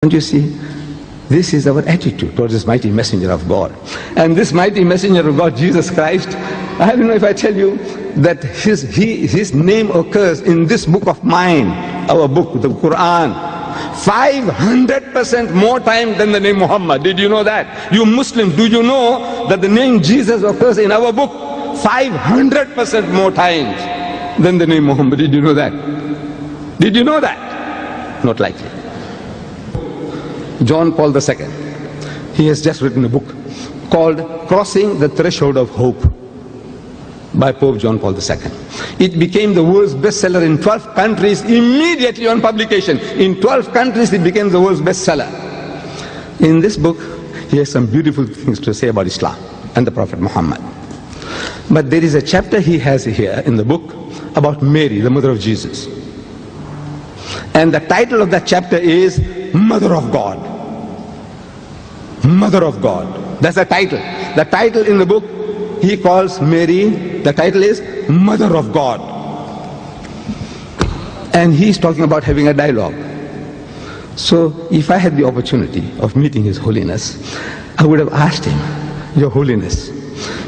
Don't you see? This is our attitude towards this mighty messenger of God. And this mighty messenger of God, Jesus Christ, I don't know if I tell you that his name occurs in this book of mine, our book, the Quran, 500% more time than the name Muhammad. Did you know that? You Muslims, do you know that the name Jesus occurs in our book 500% more times than the name Muhammad? Did you know that? Did you know that? Not likely. John Paul II, he has just written a book called Crossing the Threshold of Hope by Pope John Paul II. It became the world's bestseller in 12 countries immediately on publication. In 12 countries it became the world's bestseller. In this book he has some beautiful things to say about Islam and the Prophet Muhammad. But there is a chapter he has here in the book about Mary, the mother of Jesus. And the title of that chapter is Mother of God. Mother of God. That's the title. The title in the book, he calls Mary, the title is Mother of God. And he's talking about having a dialogue. So if I had the opportunity of meeting His Holiness, I would have asked him, Your Holiness,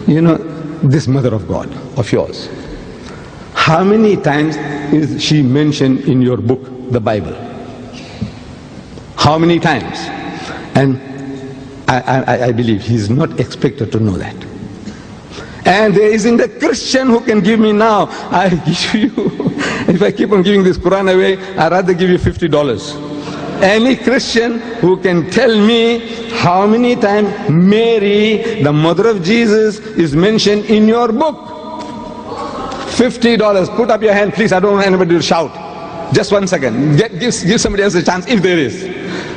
you know, this Mother of God of yours, how many times is she mentioned in your book, the Bible? How many times? And I believe he's not expected to know that. And there isn't a Christian who can give me now. I give you, if I keep on giving this Quran away, I'd rather give you $50. Any Christian who can tell me how many times Mary, the mother of Jesus, is mentioned in your book? $50. Put up your hand, please. I don't want anybody to shout. Just 1 second. Give somebody else a chance if there is.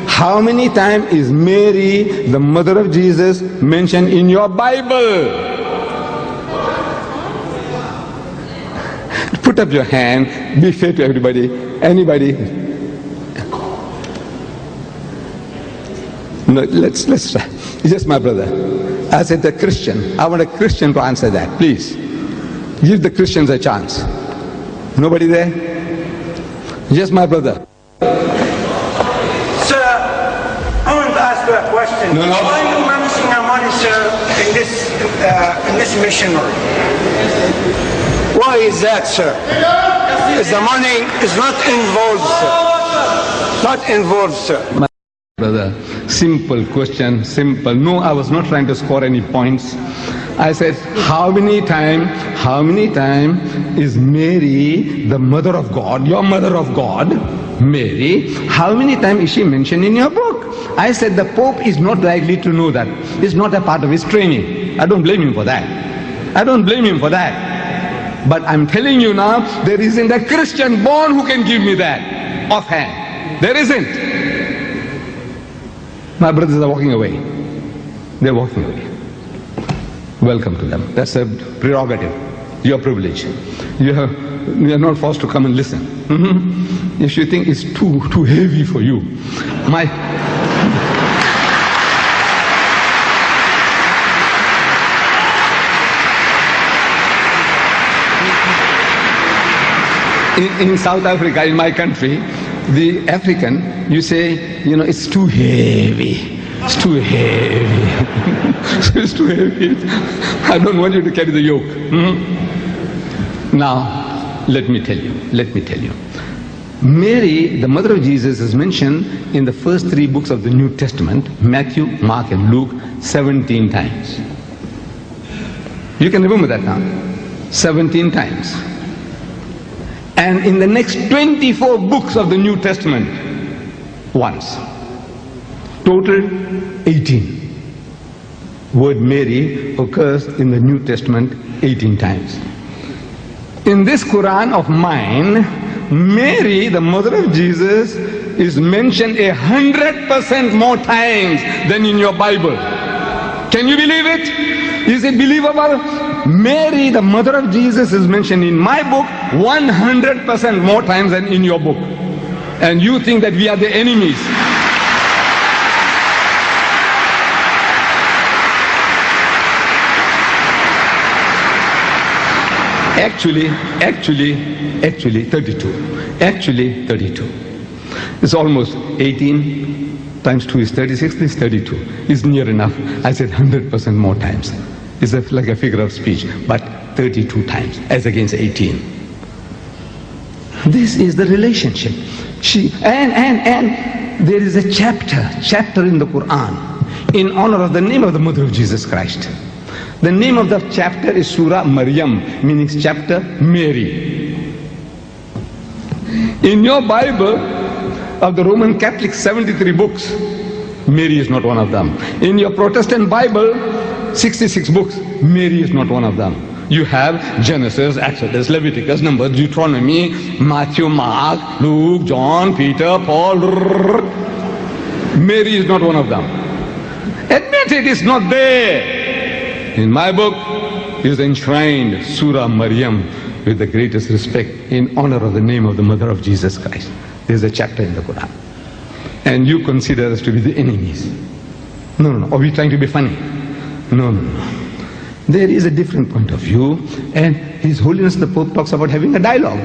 How many times is Mary, the mother of Jesus, mentioned in your Bible? Put up your hand. Be fair to everybody. Anybody? No, let's try. Just my brother. I said the Christian. I want a Christian to answer that. Please. Give the Christians a chance. Nobody there? Yes, my brother. Sir, I want to ask you a question. No. Why are you managing our money, sir, in this missionary? Why is that, sir? Is the money is not involved, sir? Not involved, sir. My brother, simple question, simple. No, I was not trying to score any points. I said, how many time is Mary, the mother of God, your mother of God, Mary, how many times is she mentioned in your book? I said the Pope is not likely to know that. It's not a part of his training. I don't blame him for that. I don't blame him for that. But I'm telling you now, there isn't a Christian born who can give me that offhand. There isn't. My brothers are walking away. They're walking away. Welcome to them. That's a prerogative, your privilege. You are not forced to come and listen. If you think it's too heavy for you, in South Africa, in my country, the African, you say, you know, it's too heavy. It's too heavy. It's too heavy. I don't want you to carry the yoke. Now, let me tell you. Mary, the mother of Jesus, is mentioned in the first 3 books of the New Testament, Matthew, Mark and Luke, 17 times. You can remember that now. 17 times. And in the next 24 books of the New Testament, once. Total 18. Word Mary occurs in the New Testament 18 times. In this Quran of mine, Mary, the mother of Jesus, is mentioned 100% more times than in your Bible. Can you believe it? Is it believable? Mary, the mother of Jesus, is mentioned in my book 100% more times than in your book. And you think that we are the enemies. Actually 32. It's almost 18, times 2 is 36, this is 32. Is near enough. I said 100% more times. It's like a figure of speech, but 32 times as against 18. This is the relationship. And there is a chapter in the Quran in honor of the name of the Mother of Jesus Christ. The name of the chapter is Surah Maryam, meaning chapter Mary. In your Bible of the Roman Catholic 73 books, Mary is not one of them. In your Protestant Bible, 66 books, Mary is not one of them. You have Genesis, Exodus, Leviticus, Numbers, Deuteronomy, Matthew, Mark, Luke, John, Peter, Paul. Mary is not one of them. Admit it is not there. In my book is enshrined Surah Maryam with the greatest respect in honor of the name of the Mother of Jesus Christ. There is a chapter in the Quran. And you consider us to be the enemies. No. Are we trying to be funny? No. There is a different point of view, and His Holiness the Pope talks about having a dialogue.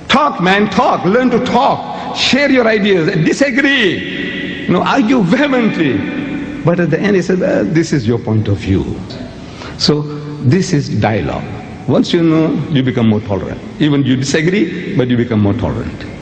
Talk, man, talk. Learn to talk. Share your ideas. Disagree. Argue vehemently. But at the end he said, well, this is your point of view. So this is dialogue. Once you know, you become more tolerant. Even you disagree, but you become more tolerant.